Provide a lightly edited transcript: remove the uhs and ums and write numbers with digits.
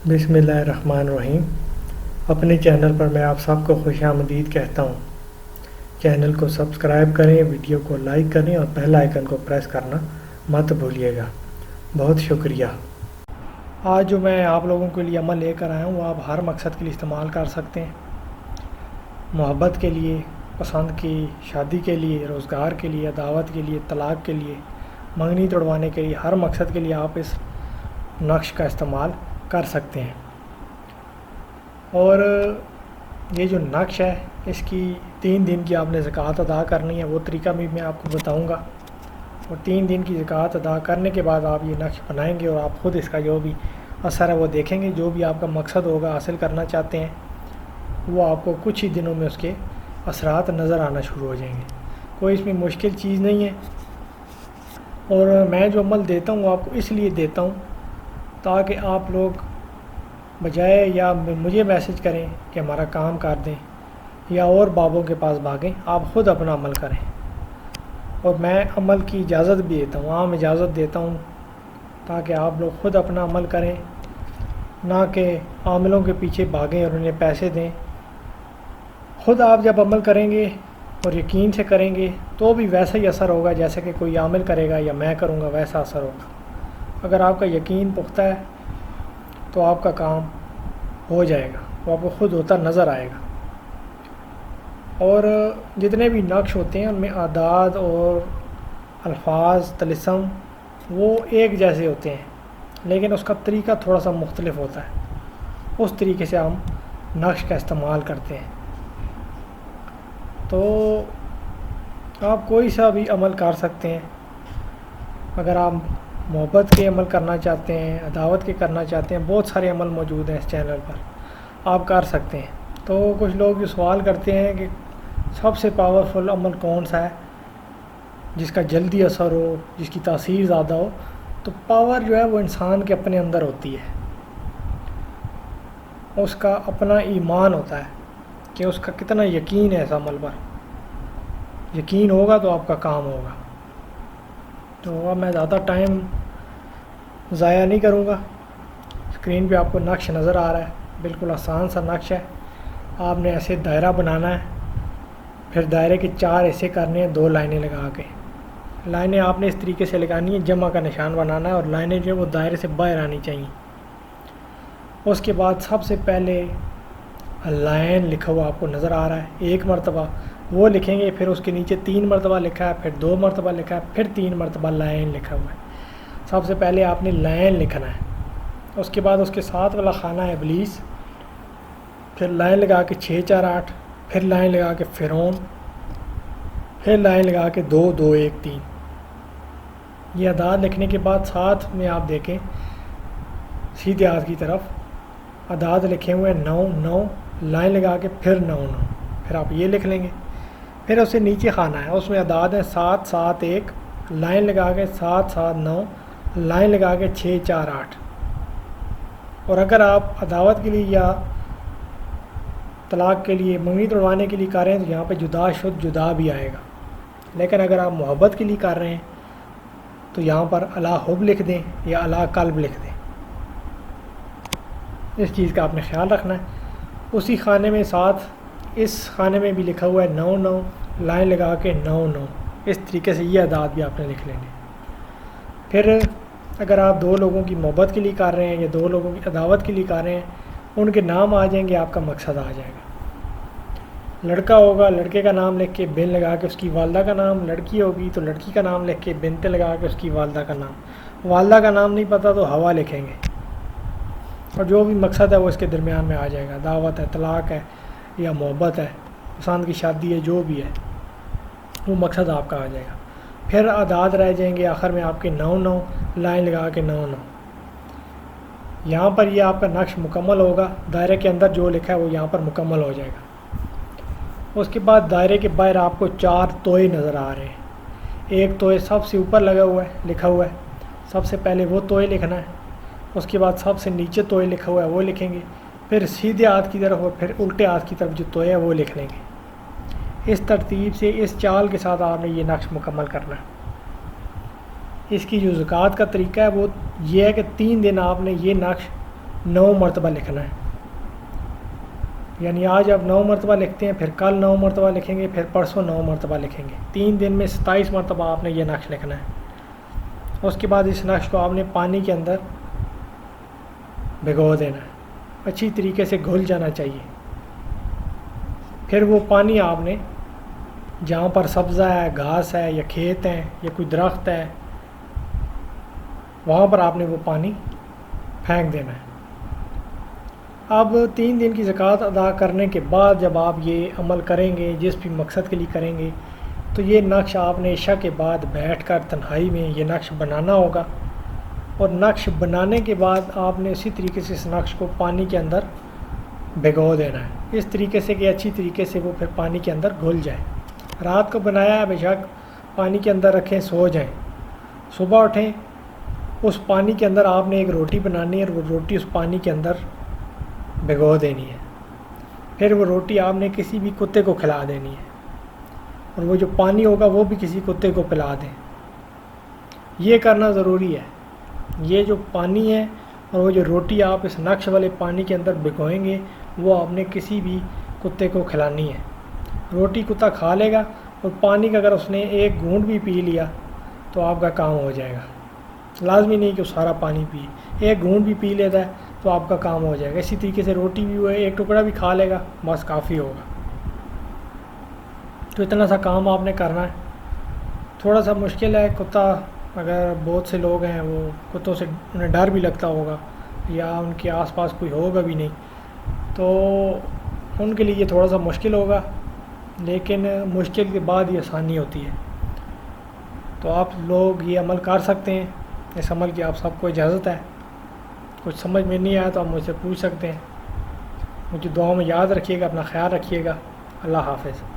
بسم اللہ الرحمن الرحیم۔ اپنے چینل پر میں آپ سب کو خوش آمدید کہتا ہوں۔ چینل کو سبسکرائب کریں، ویڈیو کو لائک کریں اور بیل آئیکن کو پریس کرنا مت بھولیے گا۔ بہت شکریہ۔ آج جو میں آپ لوگوں کے لیے عمل لے کر آیا ہوں وہ آپ ہر مقصد کے لیے استعمال کر سکتے ہیں۔ محبت کے لیے، پسند کی، شادی کے لیے، روزگار کے لیے، دعوت کے لیے، طلاق کے لیے، منگنی توڑوانے کے لیے، ہر مقصد کے لیے آپ اس نقش کا استعمال کر سکتے ہیں۔ اور یہ جو نقش ہے اس کی 3 دن کی آپ نے زکوٰۃ ادا کرنی ہے، وہ طریقہ بھی میں آپ کو بتاؤں گا۔ اور 3 دن کی زکوٰۃ ادا کرنے کے بعد آپ یہ نقش بنائیں گے اور آپ خود اس کا جو بھی اثر ہے وہ دیکھیں گے۔ جو بھی آپ کا مقصد ہوگا حاصل کرنا چاہتے ہیں وہ آپ کو کچھ ہی دنوں میں اس کے اثرات نظر آنا شروع ہو جائیں گے۔ کوئی اس میں مشکل چیز نہیں ہے، اور میں جو عمل دیتا ہوں وہ آپ کو اس لیے دیتا ہوں تاکہ آپ لوگ بجائے یا مجھے میسج کریں کہ ہمارا کام کر دیں یا اور بابوں کے پاس بھاگیں، آپ خود اپنا عمل کریں۔ اور میں عمل کی اجازت بھی دیتا ہوں، عام اجازت دیتا ہوں تاکہ آپ لوگ خود اپنا عمل کریں، نہ کہ عاملوں کے پیچھے بھاگیں اور انہیں پیسے دیں۔ خود آپ جب عمل کریں گے اور یقین سے کریں گے تو بھی ویسا ہی اثر ہوگا جیسے کہ کوئی عامل کرے گا یا میں کروں گا، ویسا اثر ہوگا۔ اگر آپ کا یقین پختہ ہے تو آپ کا کام ہو جائے گا، وہ آپ کو خود ہوتا نظر آئے گا۔ اور جتنے بھی نقش ہوتے ہیں ان میں اعداد اور الفاظ، طلسم وہ ایک جیسے ہوتے ہیں، لیکن اس کا طریقہ تھوڑا سا مختلف ہوتا ہے۔ اس طریقے سے ہم نقش کا استعمال کرتے ہیں۔ تو آپ کوئی سا بھی عمل کر سکتے ہیں۔ اگر آپ محبت کے عمل کرنا چاہتے ہیں، عداوت کے کرنا چاہتے ہیں، بہت سارے عمل موجود ہیں اس چینل پر، آپ کر سکتے ہیں۔ تو کچھ لوگ جو سوال کرتے ہیں کہ سب سے پاورفل عمل کون سا ہے جس کا جلدی اثر ہو، جس کی تاثیر زیادہ ہو، تو پاور جو ہے وہ انسان کے اپنے اندر ہوتی ہے۔ اس کا اپنا ایمان ہوتا ہے کہ اس کا کتنا یقین ہے اس عمل پر۔ یقین ہوگا تو آپ کا کام ہوگا۔ تو اب میں زیادہ ٹائم ضائع نہیں کروں گا۔ اسکرین پہ آپ کو نقش نظر آ رہا ہے، بالکل آسان سا نقش ہے۔ آپ نے ایسے دائرہ بنانا ہے، پھر دائرے کے 4 حصے کرنے ہیں 2 لائنیں لگا کے۔ لائنیں آپ نے اس طریقے سے لگانی ہیں، جمع کا نشان بنانا ہے، اور لائنیں جو ہیں وہ دائرے سے باہر آنی چاہیے۔ اس کے بعد سب سے پہلے لائن لکھا ہوا آپ کو نظر آ رہا ہے، 1 مرتبہ وہ لکھیں گے، پھر اس کے نیچے 3 مرتبہ لکھا ہے، پھر 2 مرتبہ لکھا ہے، پھر 3 مرتبہ لائن لکھا ہوا ہے۔ سب سے پہلے آپ نے لائن لکھنا ہے، اس کے بعد اس کے ساتھ والا خانہ ہے ابلیس، پھر لائن لگا کے 6 4 8، پھر لائن لگا کے فرعون، پھر لائن لگا کے 2 2 1 3۔ یہ اعداد لکھنے کے بعد ساتھ میں آپ دیکھیں سیدھے ہاتھ کی طرف اعداد لکھے ہوئے ہیں 9 9، لائن لگا کے پھر 9 9، پھر آپ یہ لکھ لیں گے۔ پھر اسے نیچے خانہ ہے، اس میں اعداد ہیں 7 7 1، لائن لگا کے 7 7 9، لائن لگا کے 6 4 8۔ اور اگر آپ عداوت کے لیے یا طلاق کے لیے، منگنی توڑوانے کے لیے کر رہے ہیں تو یہاں پہ جدا شد جدا بھی آئے گا۔ لیکن اگر آپ محبت کے لیے کر رہے ہیں تو یہاں پر الا حب لکھ دیں یا الا قلب لکھ دیں۔ اس چیز کا آپ نے خیال رکھنا ہے۔ اسی خانے میں ساتھ اس خانے میں بھی لکھا ہوا ہے 9 9، لائن لگا کے 9 9۔ اس طریقے سے یہ اعداد بھی آپ نے لکھ لینے۔ پھر اگر آپ 2 لوگوں کی محبت کے لیے کر رہے ہیں یا 2 لوگوں کی عداوت کے لیے کر رہے ہیں، ان کے نام آ جائیں گے، آپ کا مقصد آ جائے گا۔ لڑکا ہوگا، لڑکے کا نام لکھ کے بن لگا کے اس کی والدہ کا نام، لڑکی ہوگی تو لڑکی کا نام لکھ کے بنت لگا کے اس کی والدہ کا نام۔ والدہ کا نام نہیں پتہ تو ہوا لکھیں گے، اور جو بھی مقصد ہے وہ اس کے درمیان میں آ جائے گا۔ دعوت ہے، طلاق ہے یا محبت ہے، پسند کی شادی ہے، جو بھی ہے وہ مقصد آپ کا آ جائے گا۔ پھر اعداد رہ جائیں گے آخر میں آپ کے 9 9، لائن لگا کے 9 9۔ یہاں پر یہ آپ کا نقش مکمل ہوگا، دائرے کے اندر جو لکھا ہے وہ یہاں پر مکمل ہو جائے گا۔ اس کے بعد دائرے کے باہر آپ کو 4 توئے نظر آ رہے ہیں۔ ایک توئے سب سے اوپر لگا ہوا ہے، لکھا ہوا ہے، سب سے پہلے وہ توئے لکھنا ہے۔ اس کے بعد سب سے نیچے توئے لکھا ہوا ہے وہ لکھیں گے، پھر سیدھے ہاتھ کی طرف اور پھر الٹے ہاتھ کی طرف جو توئے ہے وہ لکھ لیں گے۔ اس ترتیب سے، اس چال کے ساتھ آپ نے یہ نقش مکمل کرنا ہے۔ اس کی جو زکوٰۃ کا طریقہ ہے وہ یہ ہے کہ 3 دن آپ نے یہ نقش 9 مرتبہ لکھنا ہے. یعنی آج آپ 9 مرتبہ لکھتے ہیں، پھر کل 9 مرتبہ لکھیں گے، پھر پرسوں 9 مرتبہ لکھیں گے. 3 دن میں 27 مرتبہ آپ نے یہ نقش لکھنا ہے. اس کے بعد اس نقش کو آپ نے پانی کے اندر بھگو دینا ہے، اچھی طریقے سے گھل جانا چاہیے. پھر وہ پانی آپ نے جہاں پر سبزہ ہے، گھاس ہے یا کھیت ہے یا کوئی درخت ہے، وہاں پر آپ نے وہ پانی پھینک دینا ہے. اب 3 دن کی زکوٰۃ ادا کرنے کے بعد جب آپ یہ عمل کریں گے، جس بھی مقصد کے لیے کریں گے، تو یہ نقش آپ نے عشاء کے بعد بیٹھ کر تنہائی میں یہ نقش بنانا ہوگا. اور نقش بنانے کے بعد آپ نے اسی طریقے سے اس نقش کو پانی کے اندر بھگو دینا ہے، اس طریقے سے کہ اچھی طریقے سے وہ پھر پانی کے اندر گھل جائے. رات کو بنایا ہے، بے شک پانی کے اندر رکھیں، سو جائیں. صبح اٹھیں، اس پانی کے اندر آپ نے ایک روٹی بنانی ہے اور وہ روٹی اس پانی کے اندر بھگو دینی ہے. پھر وہ روٹی آپ نے کسی بھی کتے کو کھلا دینی ہے، اور وہ جو پانی ہوگا وہ بھی کسی کتے کو پلا دیں. یہ کرنا ضروری ہے. یہ جو پانی ہے اور وہ جو روٹی آپ اس نقش والے پانی کے اندر بھگوئیں گے، وہ آپ نے کسی بھی کتے کو کھلانی ہے. روٹی کتا کھا لے گا، اور پانی کا اگر اس نے ایک گھونٹ بھی پی لیا تو آپ کا کام ہو جائے گا. لازمی نہیں کہ وہ سارا پانی پیے، ایک گھونٹ بھی پی لیتا ہے تو آپ کا کام ہو جائے گا. اسی طریقے سے روٹی بھی ہوئے، ایک ٹکڑا بھی کھا لے گا، بس کافی ہوگا. تو اتنا سا کام آپ نے کرنا ہے. تھوڑا سا مشکل ہے. کتا اگر بہت سے لوگ ہیں وہ کتوں سے انہیں ڈر بھی لگتا ہوگا، یا ان کے آس پاس کوئی ہوگا بھی نہیں، تو ان کے لیے یہ تھوڑا سا مشکل ہوگا. لیکن مشکل کے بعد یہ آسانی ہوتی ہے. تو آپ لوگ یہ عمل کر سکتے ہیں. اس عمل کی آپ سب کو اجازت ہے. کچھ سمجھ میں نہیں آیا تو آپ مجھ سے پوچھ سکتے ہیں. مجھے دعاؤں میں یاد رکھیے گا. اپنا خیال رکھیے گا. اللہ حافظ.